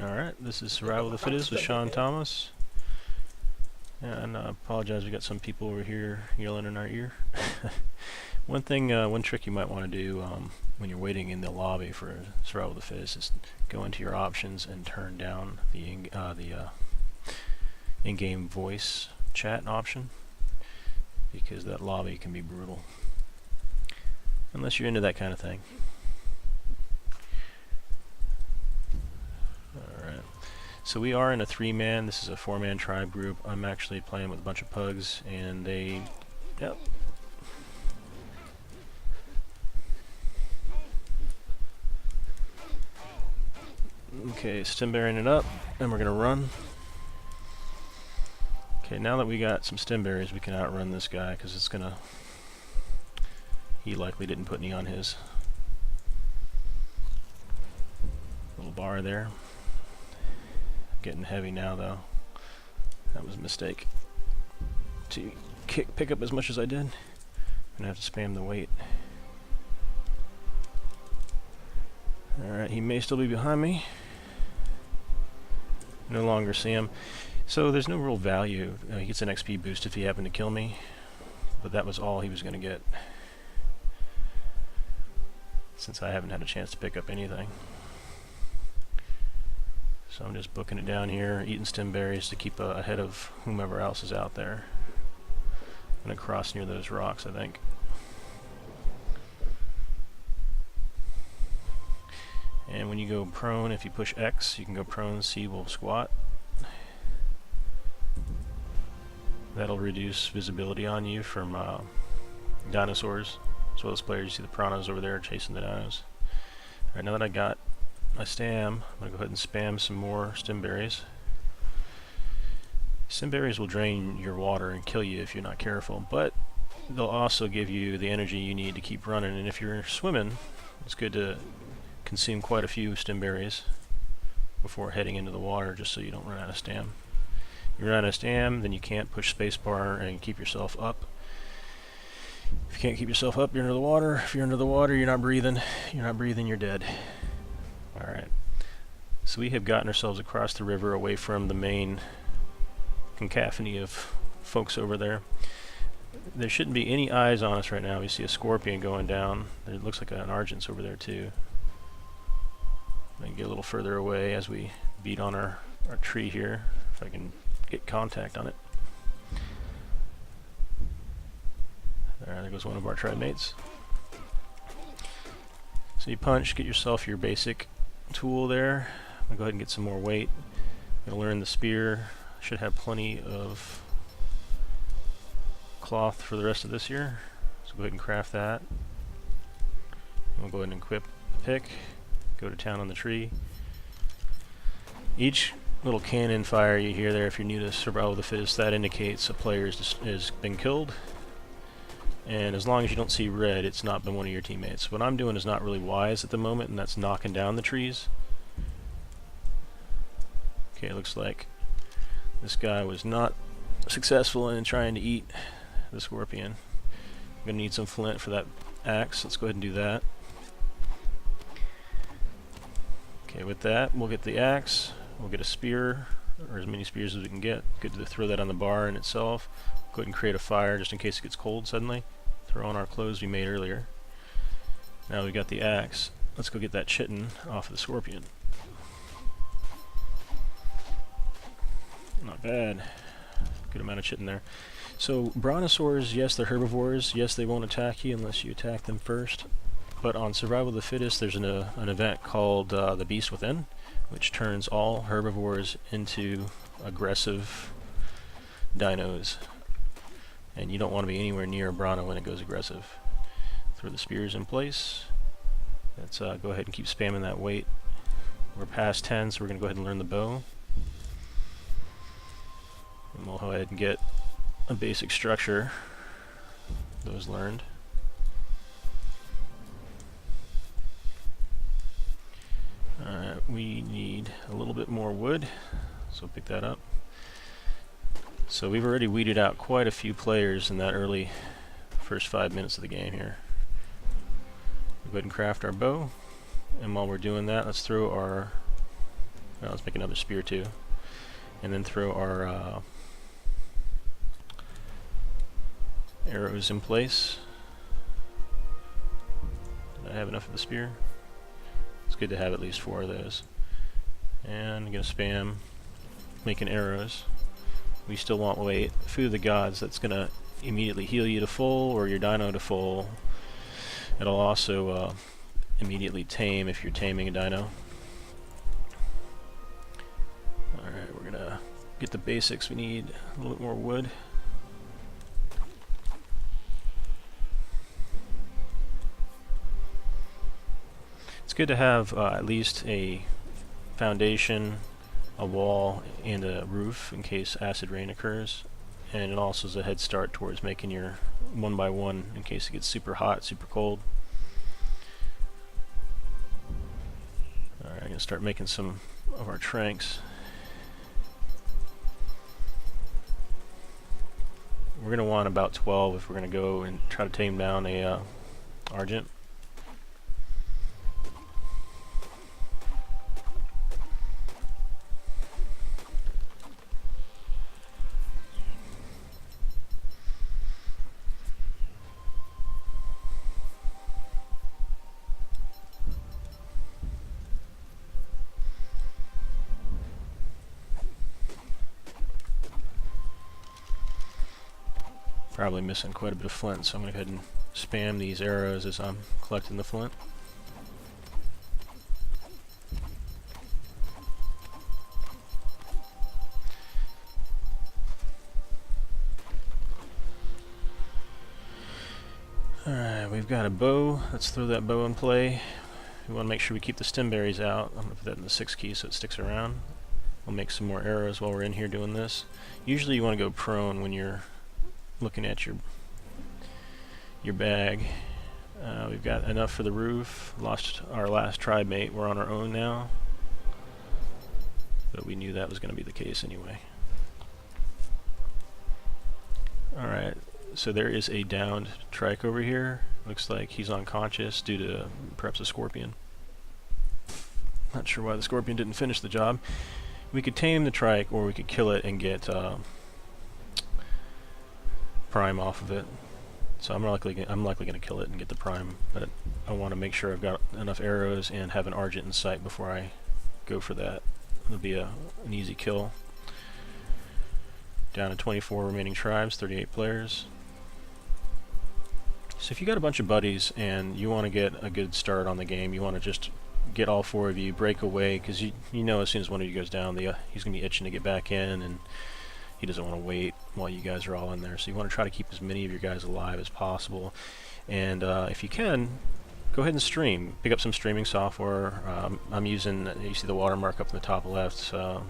Alright, this is Survival of the Fittest with SeanThomas. And I apologize, we got some people over here yelling in our ear. One trick you might want to do when you're waiting in the lobby for Survival of the Fittest is go into your options and turn down the in-game voice chat option, because that lobby can be brutal. Unless you're into that kind of thing. Alright. So we are in a 3-man, this is a 4-man tribe group. I'm actually playing with a bunch of pugs, and they... Yep. Okay, stim berrying it up, and we're going to run. Okay, now that we got some stim berries, we can outrun this guy, because it's going to... He likely didn't put any on his little bar there. Getting heavy now, though. That was a mistake. To pick up as much as I did, I'm gonna have to spam the weight. Alright, he may still be behind me. No longer see him. So there's no real value. He gets an XP boost if he happened to kill me, but that was all he was gonna get, since I haven't had a chance to pick up anything. So I'm just booking it down here, eating stim berries to keep ahead of whomever else is out there. I'm going to cross near those rocks, I think. And when you go prone, if you push X, you can go prone, C will squat. That'll reduce visibility on you from dinosaurs, as well as players. You see the piranhas over there chasing the dinos. Alright, now that I got my stam, I'm going to go ahead and spam some more stim berries. Stim berries will drain your water and kill you if you're not careful, but they'll also give you the energy you need to keep running. And if you're swimming, it's good to consume quite a few stim berries before heading into the water, just so you don't run out of stam. If you run out of stam, then you can't push spacebar and keep yourself up. If you can't keep yourself up, you're under the water. If you're under the water, you're not breathing. You're not breathing, you're dead. Alright, so we have gotten ourselves across the river away from the main cacophony of folks over there. There shouldn't be any eyes on us right now. We see a scorpion going down. It looks like an Argent's over there too. I can get a little further away as we beat on our tree here, if I can get contact on it. There goes one of our tribe mates. So you punch, get yourself your basic tool there. I'm going to go ahead and get some more weight. I'm going to learn the spear. Should have plenty of cloth for the rest of this year. So go ahead and craft that. We'll go ahead and equip the pick. Go to town on the tree. Each little cannon fire you hear there, if you're new to Survival of the Fittest, that indicates a player has been killed. And as long as you don't see red, it's not been one of your teammates. What I'm doing is not really wise at the moment, and that's knocking down the trees. Okay, it looks like this guy was not successful in trying to eat the scorpion. I'm going to need some flint for that axe. Let's go ahead and do that. Okay, with that, we'll get the axe. We'll get a spear, or as many spears as we can get. Good to throw that on the bar in itself. Go ahead and create a fire just in case it gets cold suddenly. Throw on our clothes we made earlier. Now we've got the axe. Let's go get that chitin off of the scorpion. Not bad. Good amount of chitin there. So brontosaurs, yes, they're herbivores. Yes, they won't attack you unless you attack them first. But on Survival of the Fittest, there's an event called the Beast Within, which turns all herbivores into aggressive dinos. And you don't want to be anywhere near a bronto when it goes aggressive. Throw the spears in place. Let's go ahead and keep spamming that weight. We're past 10, so we're going to go ahead and learn the bow. And we'll go ahead and get a basic structure. Those learned. Alright, we need a little bit more wood, so pick that up. So we've already weeded out quite a few players in that early first 5 minutes of the game here. We'll go ahead and craft our bow, and while we're doing that, let's throw our Now let's make another spear too. And then throw our arrows in place. Did I have enough of the spear? It's good to have at least 4 of those. And I'm going to spam making arrows. We still want weight. Food of the gods, that's going to immediately heal you to full or your dino to full. It'll also immediately tame if you're taming a dino. Alright, we're going to get the basics. We need a little bit more wood. It's good to have at least a foundation, a wall, and a roof in case acid rain occurs. And it also is a head start towards making your 1x1 in case it gets super hot, super cold. Alright, I'm going to start making some of our tranks. We're going to want about 12 if we're going to go and try to tame down a Argent. Probably missing quite a bit of flint, so I'm going to go ahead and spam these arrows as I'm collecting the flint. Alright, we've got a bow. Let's throw that bow in play. We want to make sure we keep the stem berries out. I'm going to put that in the 6 key so it sticks around. We'll make some more arrows while we're in here doing this. Usually you want to go prone when you're looking at your bag. We've got enough for the roof. Lost our last tribe mate. We're on our own now, but we knew that was going to be the case anyway. Alright, so there is a downed trike over here. Looks like he's unconscious due to perhaps a scorpion. Not sure why the scorpion didn't finish the job. We could tame the trike, or we could kill it and get prime off of it. So I'm likely going to kill it and get the prime, but I want to make sure I've got enough arrows and have an Argent in sight before I go for that. It'll be an easy kill. Down to 24 remaining tribes, 38 players. So if you got a bunch of buddies and you want to get a good start on the game, you want to just get all 4 of you, break away, because you know as soon as one of you goes down, he's going to be itching to get back in, and he doesn't want to wait while you guys are all in there. So you want to try to keep as many of your guys alive as possible. And if you can, go ahead and stream. Pick up some streaming software. I'm using, you see the watermark up in the top left, so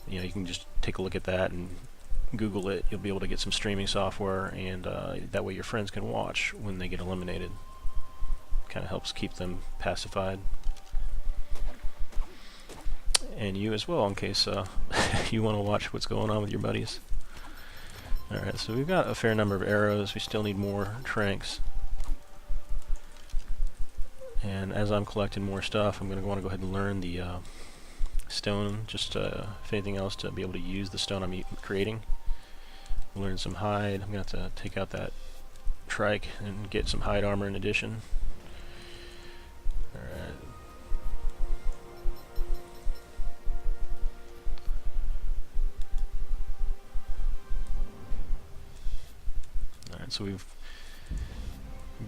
you can just take a look at that and Google it. You'll be able to get some streaming software, and that way your friends can watch when they get eliminated. Kind of helps keep them pacified. And you as well, in case you want to watch what's going on with your buddies. Alright, so we've got a fair number of arrows. We still need more tranks. And as I'm collecting more stuff, I'm going to want to go ahead and learn the stone, just if anything else, to be able to use the stone I'm creating. Learn some hide. I'm going to have to take out that trike and get some hide armor in addition. Alright. So we've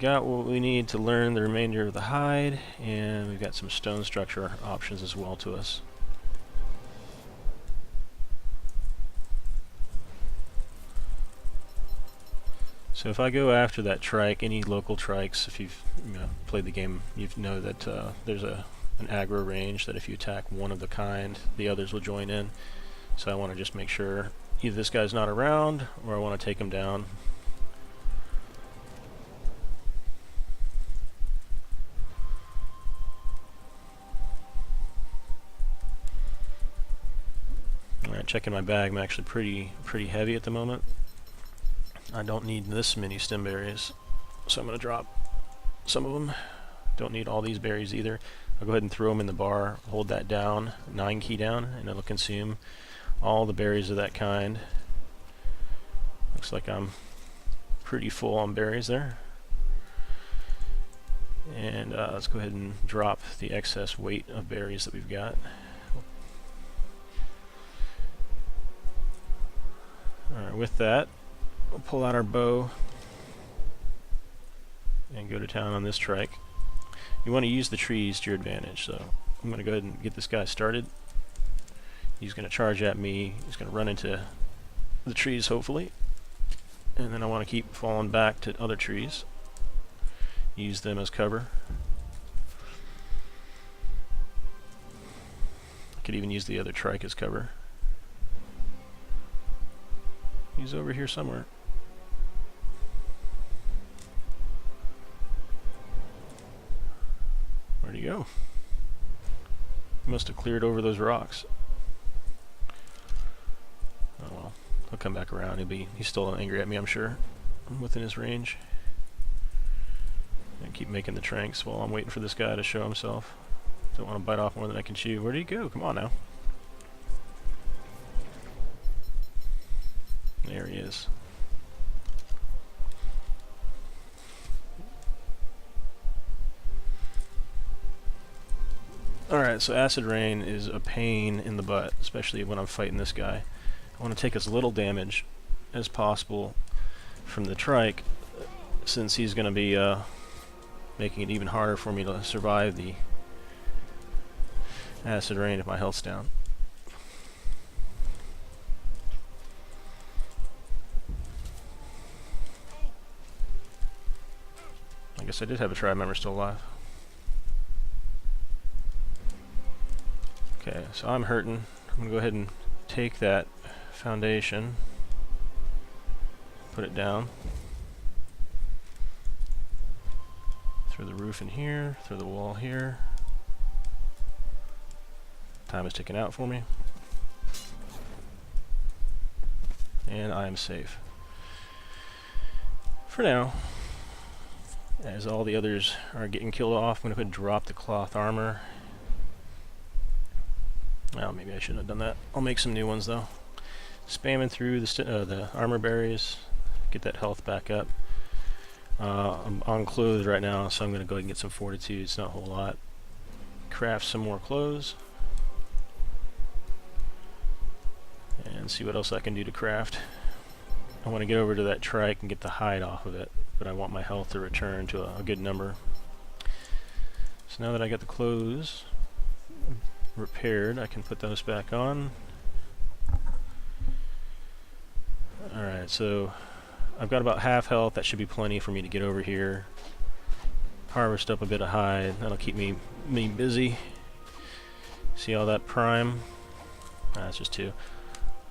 got what we need to learn the remainder of the hide, and we've got some stone structure options as well to us. So if I go after that trike, any local trikes, if you've played the game, you know that there's an aggro range that if you attack one of the kind, the others will join in. So I want to just make sure either this guy's not around, or I want to take him down. Alright, checking my bag. I'm actually pretty heavy at the moment. I don't need this many stem berries, so I'm going to drop some of them. Don't need all these berries either. I'll go ahead and throw them in the bar, hold that down, 9 key down, and it'll consume all the berries of that kind. Looks like I'm pretty full on berries there. And let's go ahead and drop the excess weight of berries that we've got. Alright, with that, we'll pull out our bow and go to town on this trike. You want to use the trees to your advantage, so I'm going to go ahead and get this guy started. He's going to charge at me, he's going to run into the trees hopefully, and then I want to keep falling back to other trees. Use them as cover. I could even use the other trike as cover. He's over here somewhere. Where'd he go? He must have cleared over those rocks. Oh well, he'll come back around. He's still angry at me, I'm sure. I'm within his range. And keep making the tranks while I'm waiting for this guy to show himself. Don't want to bite off more than I can chew. Where did he go? Come on now. There he is. Alright, so acid rain is a pain in the butt, especially when I'm fighting this guy. I want to take as little damage as possible from the trike, since he's going to be making it even harder for me to survive the acid rain if my health's down. I guess I did have a tribe member still alive. Okay, so I'm hurting. I'm going to go ahead and take that foundation, put it down, through the roof in here, through the wall here. Time is ticking out for me. And I am safe. For now. As all the others are getting killed off, I'm going to go ahead and drop the cloth armor. Well, maybe I shouldn't have done that. I'll make some new ones though. Spamming through the armor berries, get that health back up. I'm unclothed right now, so I'm going to go ahead and get some fortitude. It's not a whole lot. Craft some more clothes. And see what else I can do to craft. I want to get over to that trike and get the hide off of it, but I want my health to return to a good number. So now that I got the clothes repaired, I can put those back on. Alright, so I've got about half health. That should be plenty for me to get over here, harvest up a bit of hide. That'll keep me busy. See all that prime? That's just 2.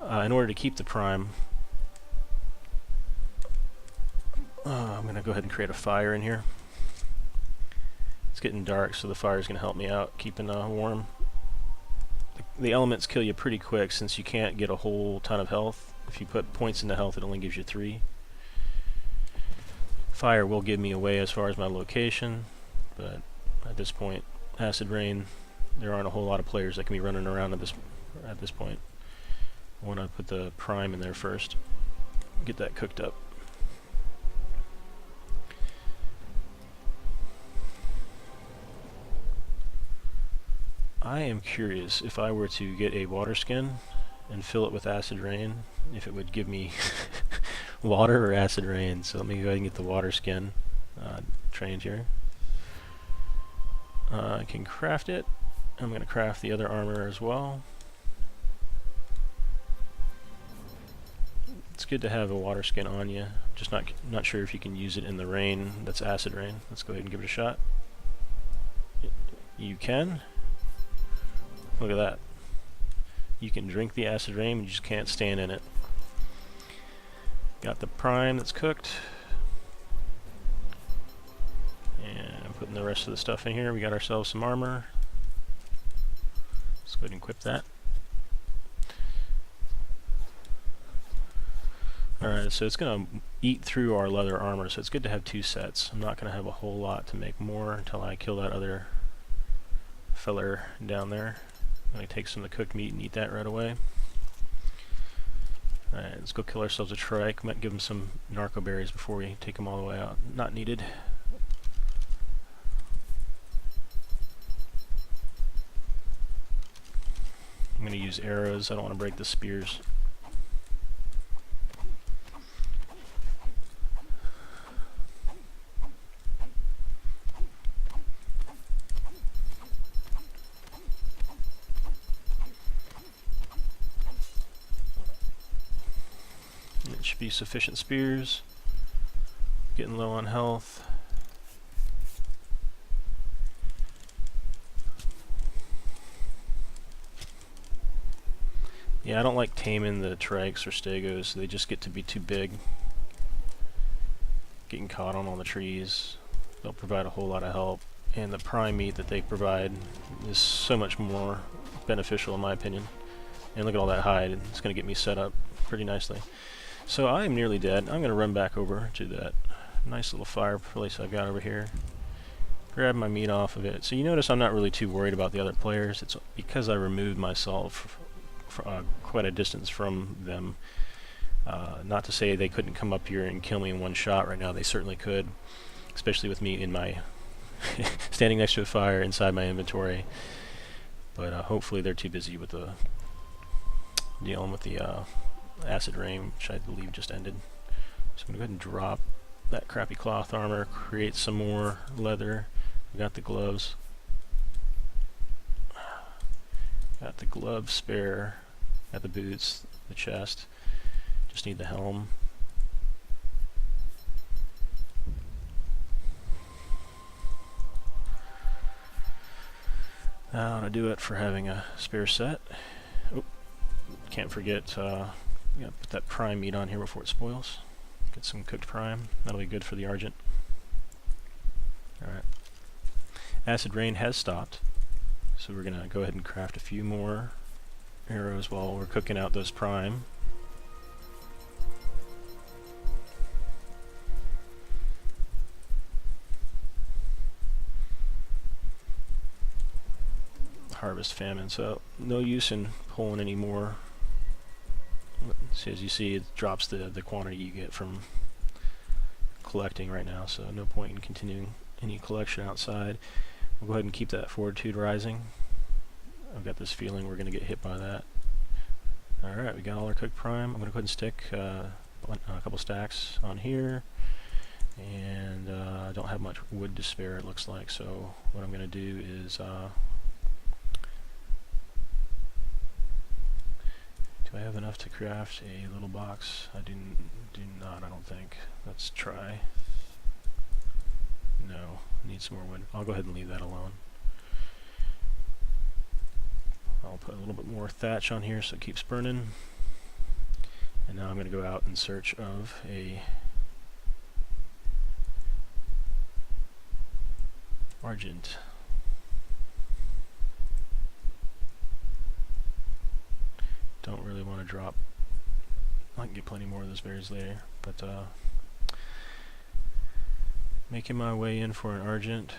In order to keep the prime, I'm going to go ahead and create a fire in here. It's getting dark, so the fire is going to help me out keeping warm. The elements kill you pretty quick since you can't get a whole ton of health. If you put points into health, it only gives you 3. Fire will give me away as far as my location, but at this point, acid rain, there aren't a whole lot of players that can be running around at this point. I want to put the prime in there first, get that cooked up. I am curious if I were to get a water skin and fill it with acid rain, if it would give me water or acid rain. So let me go ahead and get the water skin trained here. I can craft it. I'm going to craft the other armor as well. It's good to have a water skin on you. Just not sure if you can use it in the rain. That's acid rain. Let's go ahead and give it a shot. You can. Look at that. You can drink the acid rain, but you just can't stand in it. Got the prime that's cooked. And I'm putting the rest of the stuff in here. We got ourselves some armor. Let's go ahead and equip that. Alright, so it's going to eat through our leather armor, so it's good to have 2 sets. I'm not going to have a whole lot to make more until I kill that other feller down there. I'm going to take some of the cooked meat and eat that right away. Alright, let's go kill ourselves a trike. Might give him some narco berries before we take them all the way out. Not needed. I'm going to use arrows. I don't want to break the spears. It should be sufficient spears. Getting low on health. Yeah, I don't like taming the trikes or stegos. They just get to be too big. Getting caught on all the trees. They'll provide a whole lot of help. And the prime meat that they provide is so much more beneficial in my opinion. And look at all that hide. It's going to get me set up pretty nicely. So I am nearly dead. I'm going to run back over to that nice little fireplace I've got over here. Grab my meat off of it. So you notice I'm not really too worried about the other players. It's because I removed myself quite a distance from them. Not to say they couldn't come up here and kill me in one shot right now. They certainly could. Especially with me in my standing next to a fire inside my inventory. But hopefully they're too busy with the dealing with the acid rain, which I believe just ended. So I'm going to go ahead and drop that crappy cloth armor, create some more leather. We got the gloves. Got the gloves spare. Got the boots, the chest. Just need the helm. Now to do it for having a spare set. Oh, can't forget. Gotta put that prime meat on here before it spoils. Get some cooked prime. That'll be good for the Argent. Alright. Acid rain has stopped. So we're gonna go ahead and craft a few more arrows while we're cooking out those prime. Harvest famine. So no use in pulling any more. So as you see, it drops the quantity you get from collecting right now, so no point in continuing any collection outside. We'll go ahead and keep that fortitude rising. I've got this feeling we're going to get hit by that. Alright, we got all our cooked prime. I'm going to go ahead and stick a couple stacks on here. And I don't have much wood to spare, it looks like, so what I'm going to do is do I have enough to craft a little box? I do not, I don't think. Let's try. No, need some more wood. I'll go ahead and leave that alone. I'll put a little bit more thatch on here so it keeps burning. And now I'm going to go out in search of a Argent. Don't really want to drop. I can get plenty more of those berries later, but making my way in for an Argent.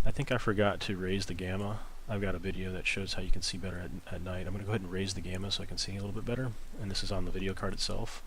I think I forgot to raise the gamma. I've got a video that shows how you can see better at night. I'm going to go ahead and raise the gamma so I can see a little bit better, and this is on the video card itself.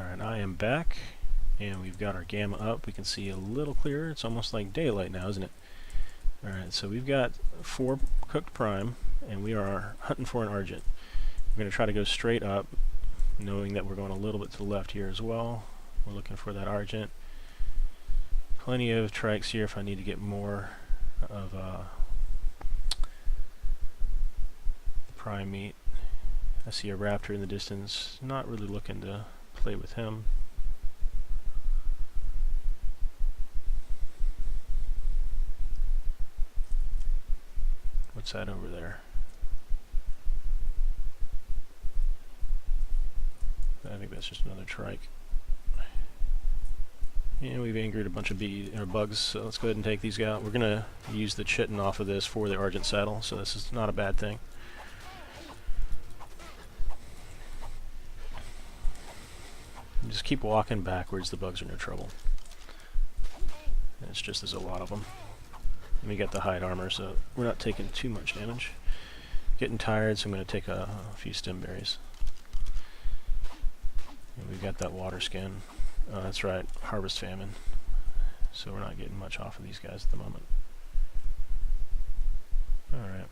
Alright, I am back, and we've got our gamma up. We can see a little clearer. It's almost like daylight now, isn't it? Alright, so we've got 4 cooked prime, and we are hunting for an Argent. We're going to try to go straight up, knowing that we're going a little bit to the left here as well. We're looking for that Argent. Plenty of trikes here if I need to get more of prime meat. I see a raptor in the distance. Not really looking to play with him. What's that over there? think that's just another trike. And we've angered a bunch of bugs, so let's go ahead and take these out. We're going to use the chitin off of this for the Argent saddle, so this is not a bad thing. Just keep walking backwards, the bugs are no trouble. And it's just there's a lot of them. And we got the hide armor, so we're not taking too much damage. Getting tired, so I'm going to take a few stem berries. And we've got that water skin. That's right, harvest famine. So we're not getting much off of these guys at the moment. Alright.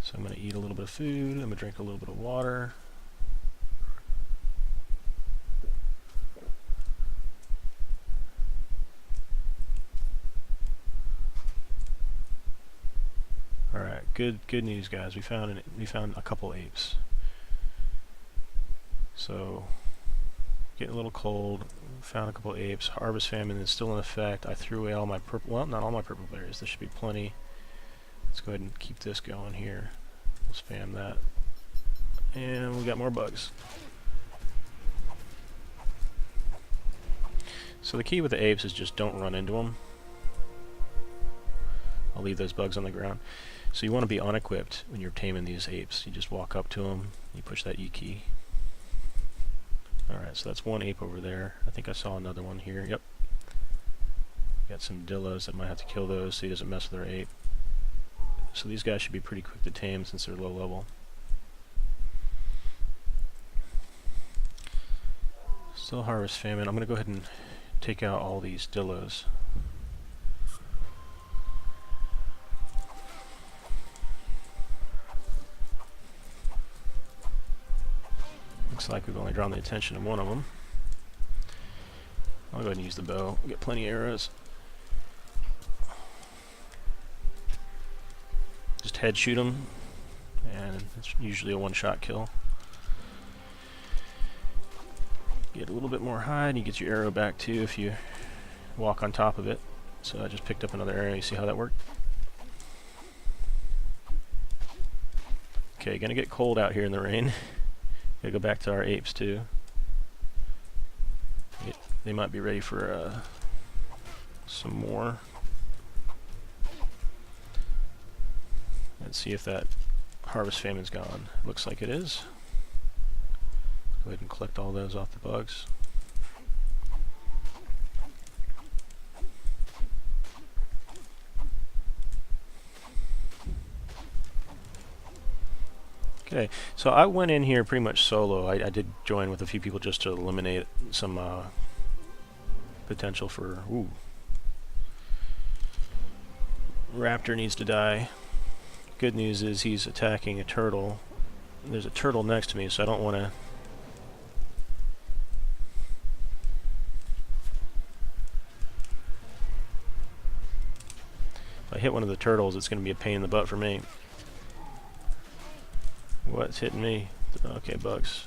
So I'm going to eat a little bit of food, I'm going to drink a little bit of water. Alright, good news guys, we found a couple apes. So, getting a little cold, found a couple apes, harvest famine is still in effect. I threw away all my purple, well, not all my purple berries, there should be plenty. Let's go ahead and keep this going here. We'll spam that. And we got more bugs. So the key with the apes is just don't run into them. I'll leave those bugs on the ground. So you want to be unequipped when you're taming these apes. You just walk up to them, you push that E key. Alright, so that's one ape over there. I think I saw another one here. Yep. Got some dillos that might have to kill those so he doesn't mess with our ape. So these guys should be pretty quick to tame since they're low level. Still harvest famine. I'm going to go ahead and take out all these dillos. Looks like we've only drawn the attention of one of them. I'll go ahead and use the bow. We'll get plenty of arrows. Just head shoot them, and it's usually a one-shot kill. Get a little bit more hide, you get your arrow back too if you walk on top of it. So I just picked up another arrow. You see how that worked? Okay, gonna get cold out here in the rain. Gotta go back to our apes too. They might be ready for some more. Let's see if that harvest famine's gone. Looks like it is. Go ahead and collect all those off the bugs. Okay, so I went in here pretty much solo. I did join with a few people just to eliminate some potential for... Ooh. Raptor needs to die. Good news is he's attacking a turtle. There's a turtle next to me, so I don't want to... If I hit one of the turtles, it's going to be a pain in the butt for me. What's hitting me? Okay, bugs.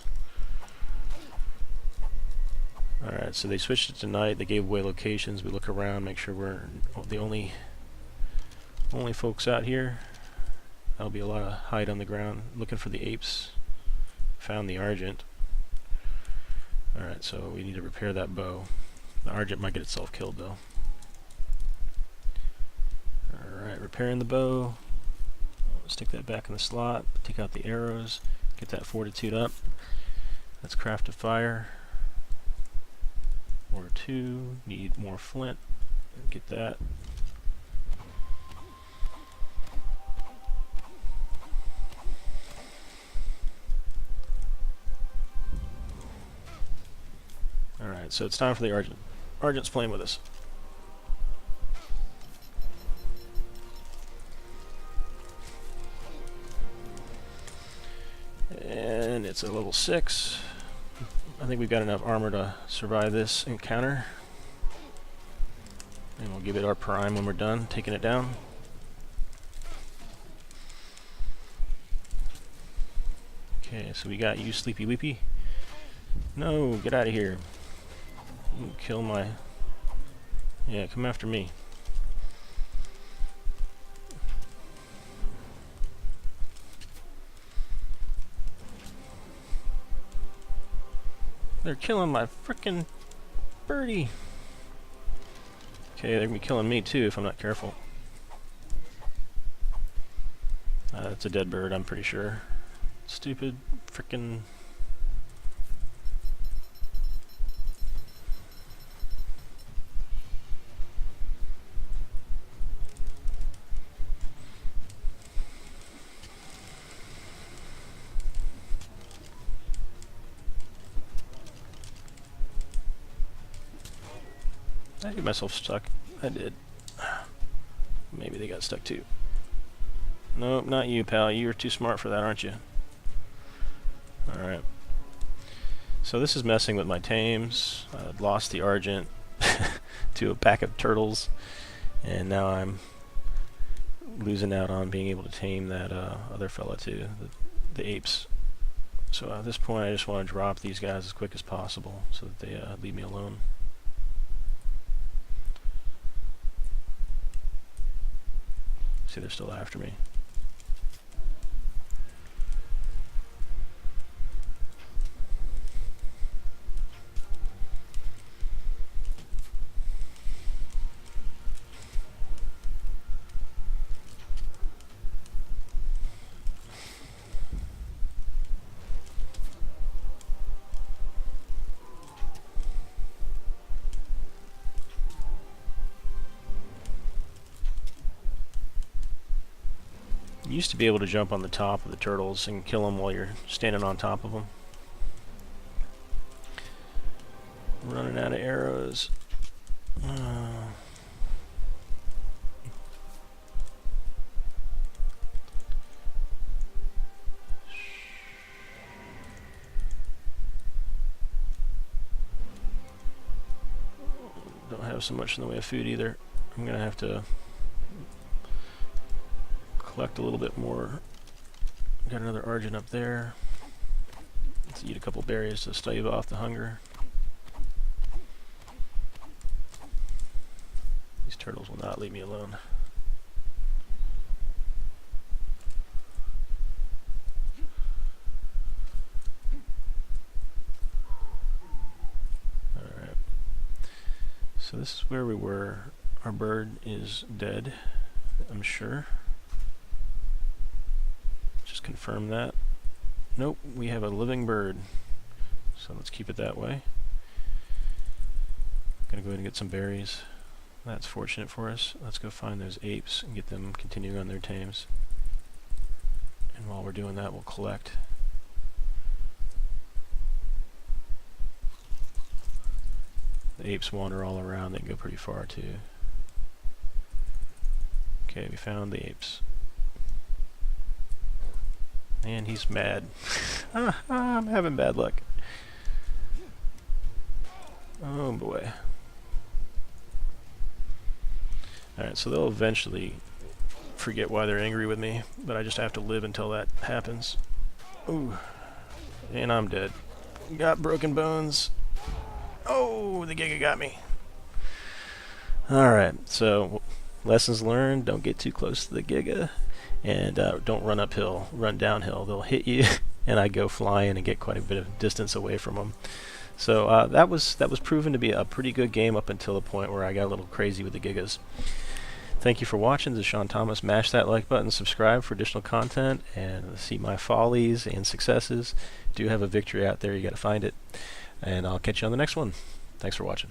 Alright, so they switched it to night. They gave away locations. We look around, make sure we're the only folks out here. That'll be a lot of hide on the ground. Looking for the apes. Found the Argent. Alright, so we need to repair that bow. The Argent might get itself killed though. Alright, repairing the bow. Stick that back in the slot, take out the arrows, get that fortitude up. Let's craft a fire. Or two, need more flint, get that. Alright, so it's time for the Argent. Argent's playing with us. And it's a level 6. I think we've got enough armor to survive this encounter. And we'll give it our prime when we're done taking it down. Okay, so we got you, Sleepy Weepy. No, get out of here. You kill my... Yeah, come after me. They're killing my frickin' birdie. Okay, they're gonna be killing me too if I'm not careful. It's a dead bird, I'm pretty sure. Stupid frickin'. I get myself stuck. I did. Maybe they got stuck too. Nope, not you, pal. You're too smart for that, aren't you? Alright. So this is messing with my tames. I lost the Argent to a pack of turtles, and now I'm losing out on being able to tame that other fella too, the apes. So at this point I just want to drop these guys as quick as possible so that they leave me alone. See, they're still after me. You used to be able to jump on the top of the turtles and kill them while you're standing on top of them. Running out of arrows. Don't have so much in the way of food either. I'm gonna have to collect a little bit more. Got another Argent up there. Let's eat a couple berries to stave off the hunger. These turtles will not leave me alone. Alright. So this is where we were. Our bird is dead, I'm sure. Just confirm that. Nope, we have a living bird. So let's keep it that way. Gonna go ahead and get some berries. That's fortunate for us. Let's go find those apes and get them continuing on their tames. And while we're doing that, we'll collect. The apes wander all around. They can go pretty far too. Okay, we found the apes. And he's mad. I'm having bad luck. Oh boy. Alright, so they'll eventually forget why they're angry with me, but I just have to live until that happens. Ooh. And I'm dead. Got broken bones. Oh, the Giga got me. Alright, so lessons learned, don't get too close to the Giga. And don't run uphill, run downhill. They'll hit you, and I go flying and get quite a bit of distance away from them. So that was proven to be a pretty good game up until the point where I got a little crazy with the Gigas. Thank you for watching. This is SeanThomas. Mash that like button, subscribe for additional content, and see my follies and successes. Do have a victory out there. You got to find it. And I'll catch you on the next one. Thanks for watching.